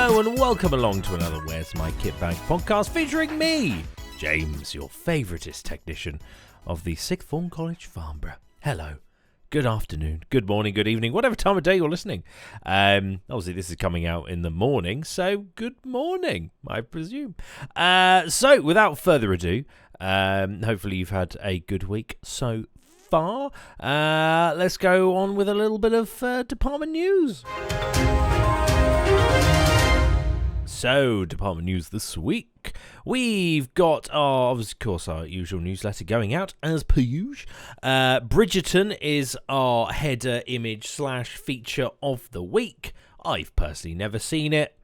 Hello and welcome along to another Where's My KitBag podcast featuring me, James, your favouriteest technician of the Sixth Form College, Farnborough. Hello, good afternoon, good morning, good evening, whatever time of day you're listening. Obviously this is coming out in the morning, so good morning, I presume. So without further ado, hopefully you've had a good week so far. Let's go on with a little bit of department news. So, department news this week. We've got, of course, our usual newsletter going out, as per usual. Bridgerton is our header image / feature of the week. I've personally never seen it.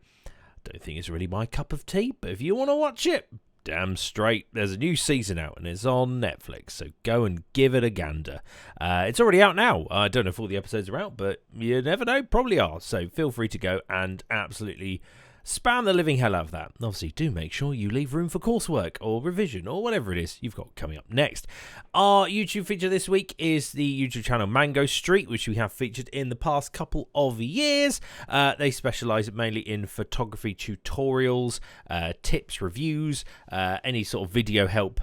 Don't think it's really my cup of tea, but if you want to watch it, damn straight, there's a new season out and it's on Netflix, so go and give it a gander. It's already out now. I don't know if all the episodes are out, but you never know, probably are. So feel free to go and absolutely spam the living hell out of that. Obviously, do make sure you leave room for coursework or revision or whatever it is you've got coming up next. Our YouTube feature this week is the YouTube channel Mango Street, which we have featured in the past couple of years. They specialise mainly in photography tutorials, tips, reviews, any sort of video help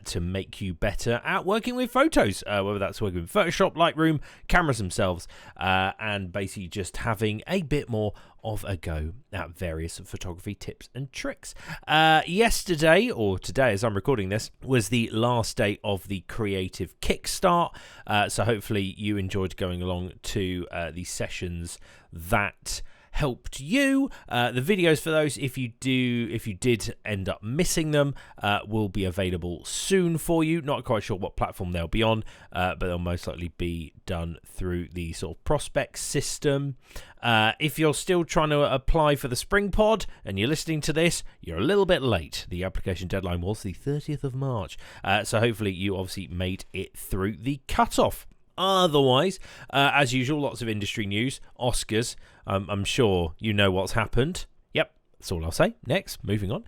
to make you better at working with photos, whether that's working with Photoshop, Lightroom, cameras themselves, and basically just having a bit more of a go at various photography tips and tricks. Yesterday, or today as I'm recording this, was the last day of the Creative Kickstart, so hopefully you enjoyed going along to the sessions that helped you. The videos for those, if you did end up missing them, will be available soon for you. Not quite sure what platform they'll be on, but they'll most likely be done through the sort of Prospect system. If you're still trying to apply for the Spring Pod and you're listening to this, you're a little bit late. The application deadline was the 30th of March. So hopefully you obviously made it through the cutoff. Otherwise, as usual, lots of industry news. Oscars, I'm sure you know what's happened. Yep, that's all I'll say. Next, moving on.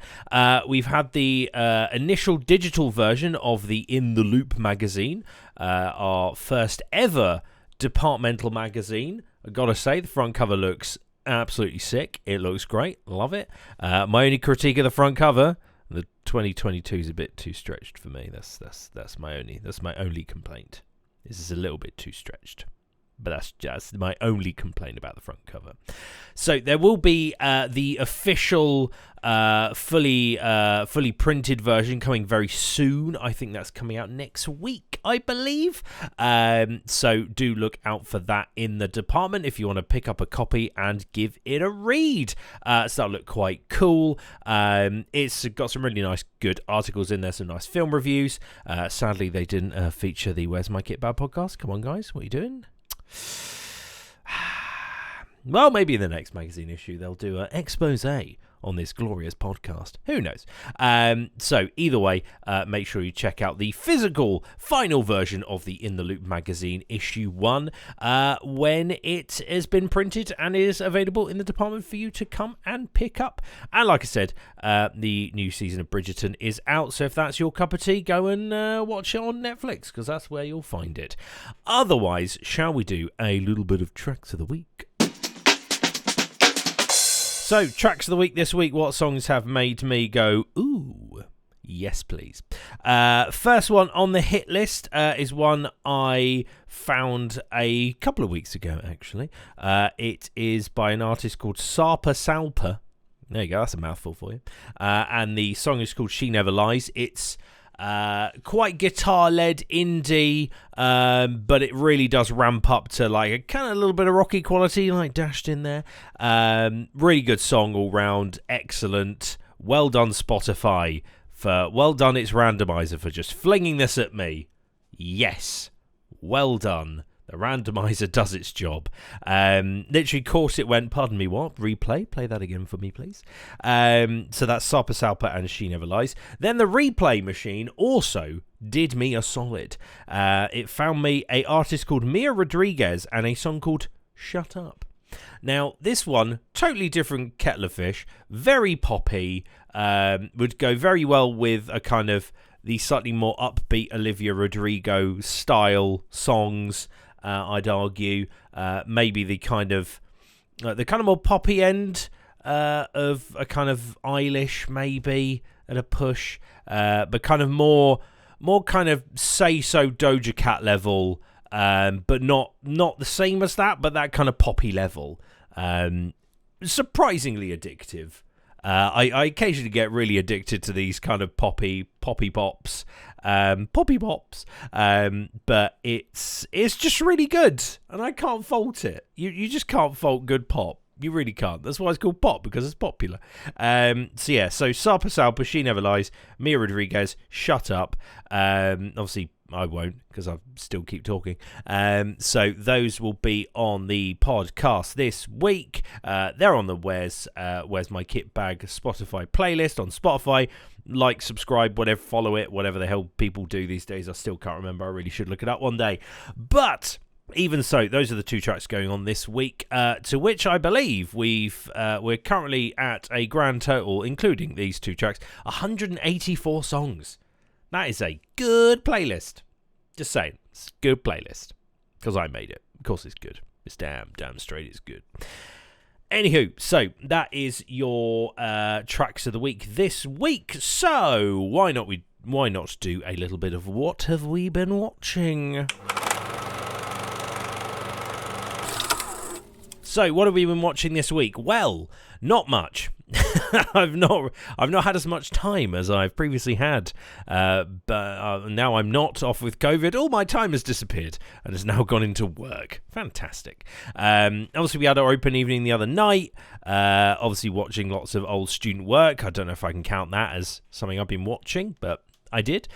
We've had the initial digital version of the In the Loop magazine, our first ever departmental magazine. I've got to say, the front cover looks absolutely sick. It looks great. Love it. My only critique of the front cover, the 2022 is a bit too stretched for me. That's my only complaint. This is a little bit too stretched, but that's just my only complaint about the front cover. So there will be the official fully printed version coming very soon. I think that's coming out next week, I believe. So do look out for that in the department if you want to pick up a copy and give it a read. So that'll look quite cool. It's got some really nice, good articles in there, some nice film reviews. Sadly, they didn't feature the Where's My KitBag podcast. Come on, guys, what are you doing? Well, maybe in the next magazine issue they'll do an expose on this glorious podcast. Who knows? So either way, make sure you check out the physical final version of the In the Loop magazine issue 1 when it has been printed and is available in the department for you to come and pick up. And like I said, the new season of Bridgerton is out, so if that's your cup of tea, go and watch it on Netflix, because that's where you'll find it. Otherwise, shall we do a little bit of tracks of the week? So, tracks of the week this week. What songs have made me go, ooh, yes, please? First one on the hit list is one I found a couple of weeks ago, actually. It is by an artist called Salpa. There you go, that's a mouthful for you. And the song is called She Never Lies. It's quite guitar-led indie, but it really does ramp up to like a kind of a little bit of rocky quality, like dashed in there. Really good song all round, excellent. Well done, Spotify. Well done, its randomizer for just flinging this at me. Yes, well done. The randomizer does its job. Literally, course it went, pardon me, what? Replay? Play that again for me, please. So that's Salpa and She Never Lies. Then the replay machine also did me a solid. It found me an artist called Mia Rodriguez and a song called Shut Up. Now, this one, totally different kettle of fish, very poppy, would go very well with a kind of the slightly more upbeat Olivia Rodrigo style songs. I'd argue maybe the kind of more poppy end of a kind of Eilish maybe at a push, but kind of more kind of Say So Doja Cat level, but not the same as that, but that kind of poppy level. Surprisingly addictive. I occasionally get really addicted to these kind of poppy pops, but it's just really good, and I can't fault it. You just can't fault good pop. You really can't. That's why it's called pop, because it's popular. So Sarpa Salpa, She Never Lies, Mia Rodriguez, Shut Up. Obviously, I won't, because I still keep talking. So those will be on the podcast this week. They're on the Where's My KitBag Spotify playlist on Spotify. Like, subscribe, whatever, follow it, whatever the hell people do these days. I still can't remember. I really should look it up one day. But even so, those are the 2 tracks going on this week, to which I believe we're currently at a grand total, including these 2 tracks, 184 songs. That is a good playlist. Just saying, it's a good playlist, because I made it. Of course it's good. It's damn straight it's good. Anywho, so that is your tracks of the week this week. So why not do a little bit of what have we been watching? So, what have we been watching this week? Well, not much. I've not had as much time as I've previously had, but now I'm not off with COVID. All my time has disappeared and has now gone into work. Fantastic. Obviously, we had our open evening the other night. Obviously, watching lots of old student work. I don't know if I can count that as something I've been watching, but I did.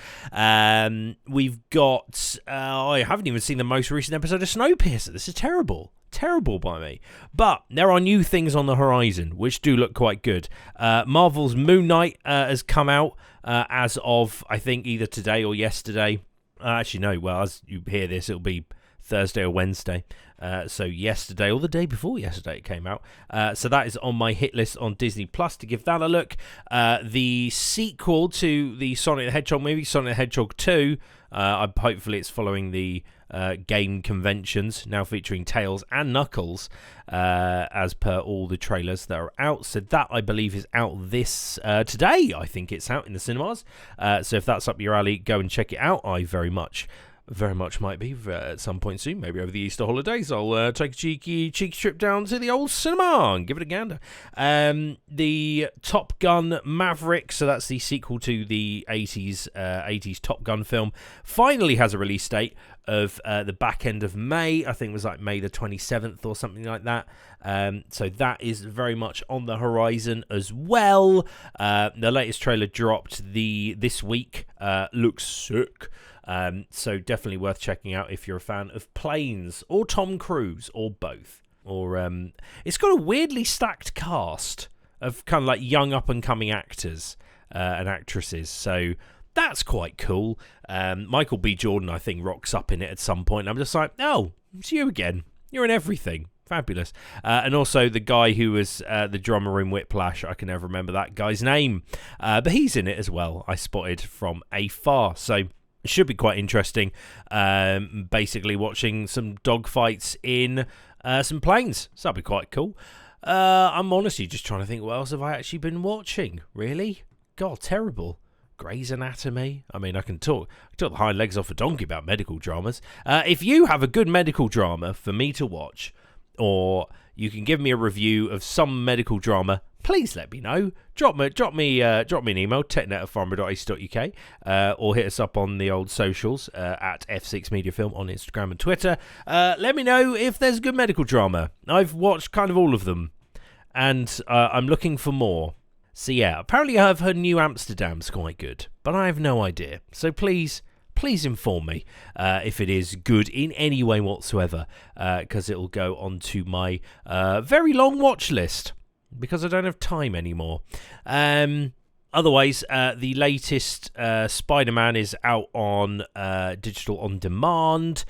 We've got... I haven't even seen the most recent episode of Snowpiercer. This is terrible. Terrible by me. But there are new things on the horizon, which do look quite good. Marvel's Moon Knight has come out as of, I think, either today or yesterday. Actually, no. Well, as you hear this, it'll be Thursday or Wednesday. So yesterday or the day before yesterday it came out. So that is on my hit list on Disney Plus to give that a look. The sequel to the Sonic the Hedgehog movie, Sonic the Hedgehog 2, hopefully it's following the game conventions, now featuring Tails and Knuckles, as per all the trailers that are out. So that, I believe, is out this today. I think it's out in the cinemas. So if that's up your alley, go and check it out. I very much might be at some point soon, maybe over the Easter holidays. I'll take a cheeky trip down to the old cinema and give it a gander. The Top Gun Maverick, so that's the sequel to the 80s Top Gun film, finally has a release date of the back end of May. I think it was like May the 27th or something like that. So that is very much on the horizon as well. The latest trailer dropped this week. Looks sick. So definitely worth checking out if you're a fan of planes or Tom Cruise or both. Or it's got a weirdly stacked cast of kind of like young up and coming actors and actresses. So that's quite cool. Michael B. Jordan, I think, rocks up in it at some point. I'm just like, oh, it's you again. You're in everything. Fabulous. And also the guy who was the drummer in Whiplash, I can never remember that guy's name. But he's in it as well, I spotted from afar. So it should be quite interesting. Basically watching some dogfights in some planes. So that'll be quite cool. I'm honestly just trying to think, what else have I actually been watching? Really? God, terrible. Grey's Anatomy. I mean, I can talk the hind legs off a donkey about medical dramas. If you have a good medical drama for me to watch, or you can give me a review of some medical drama, please let me know. Drop me an email, technet@farmer.ac.uk, or hit us up on the old socials at F6mediafilm on Instagram and Twitter. Let me know if there's good medical drama. I've watched kind of all of them, and I'm looking for more. So yeah, apparently I've heard New Amsterdam's quite good, but I have no idea. So please inform me if it is good in any way whatsoever, because it'll go onto my very long watch list, because I don't have time anymore. Otherwise, the latest Spider-Man is out on digital on-demand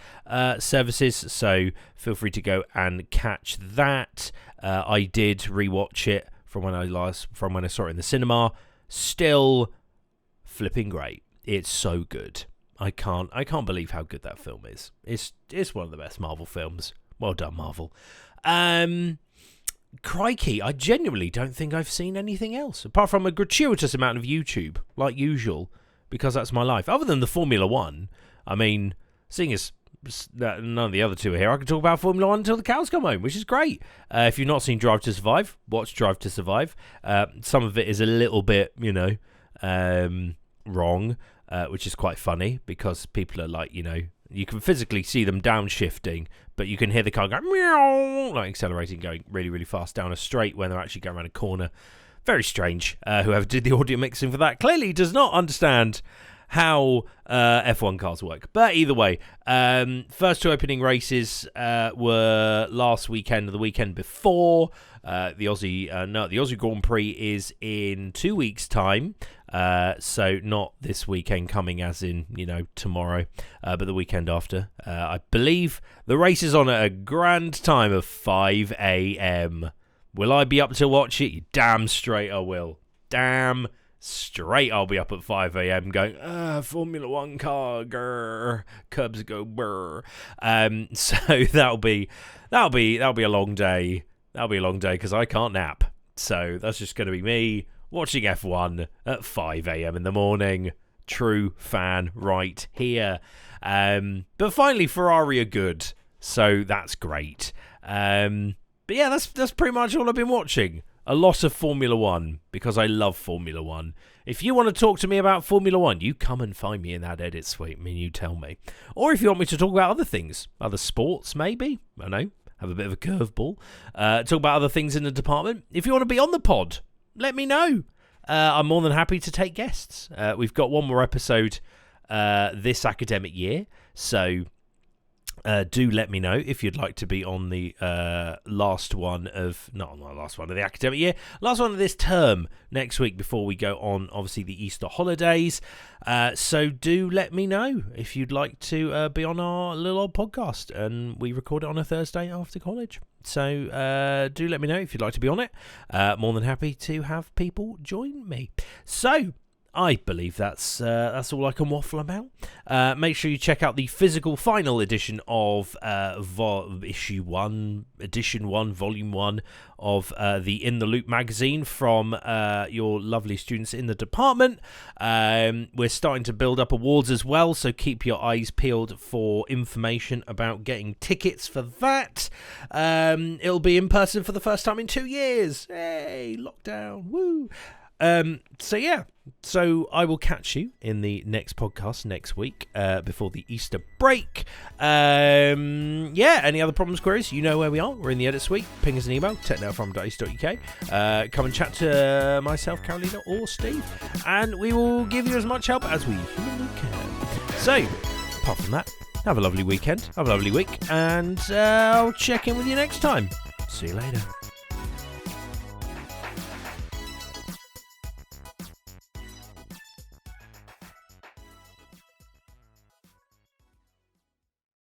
services, so feel free to go and catch that. I did rewatch it from when I saw it in the cinema. Still flipping great. It's so good. I can't believe how good that film is. It's one of the best Marvel films. Well done, Marvel. crikey, I genuinely don't think I've seen anything else, apart from a gratuitous amount of YouTube, like usual, because that's my life. Other than the Formula 1, I mean, seeing as none of the other two are here, I can talk about Formula 1 until the cows come home, which is great. If you've not seen Drive to Survive, watch Drive to Survive. Some of it is a little bit, wrong, which is quite funny, because people are like, you can physically see them downshifting, but you can hear the car going meow, like accelerating, going really, really fast down a straight when they're actually going around a corner. Very strange. Whoever did the audio mixing for that clearly does not understand how F1 cars work. But either way, first two opening races were last weekend and the weekend before. The Aussie Grand Prix is in 2 weeks' time. So not this weekend coming as in, tomorrow, but the weekend after. I believe the race is on at a grand time of 5 a.m. Will I be up to watch it? You damn straight I will. Damn straight I'll be up at 5 a.m. going, Formula 1 car, grr, Cubs go brr. So that'll be a long day. That'll be a long day because I can't nap. So that's just going to be me watching F1 at 5 a.m. in the morning. True fan right here. But finally, Ferrari are good. So that's great. But yeah, that's pretty much all I've been watching. A lot of Formula 1 because I love Formula 1. If you want to talk to me about Formula 1, you come and find me in that edit suite. You tell me. Or if you want me to talk about other things, other sports maybe, I don't know, have a bit of a curveball, talk about other things in the department. If you want to be on the pod, let me know. I'm more than happy to take guests. We've got one more episode this academic year, so do let me know if you'd like to be on the last one of the academic year, last one of this term next week before we go on, obviously, the Easter holidays. So do let me know if you'd like to be on our little old podcast, and we record it on a Thursday after college. So do let me know if you'd like to be on it. More than happy to have people join me. So I believe that's all I can waffle about. Make sure you check out the physical final edition of Edition 1, Volume 1 of the In the Loop magazine from your lovely students in the department. We're starting to build up awards as well, so keep your eyes peeled for information about getting tickets for that. It'll be in person for the first time in 2 years. Hey, lockdown, woo! So I will catch you in the next podcast next week before the Easter break. Any other problems, queries, you know where we are. We're in the edit suite. Ping us an email, technowfrom.ac.uk. Come and chat to myself, Carolina, or Steve, and we will give you as much help as we humanly can. So, apart from that, have a lovely weekend, have a lovely week, and I'll check in with you next time. See you later.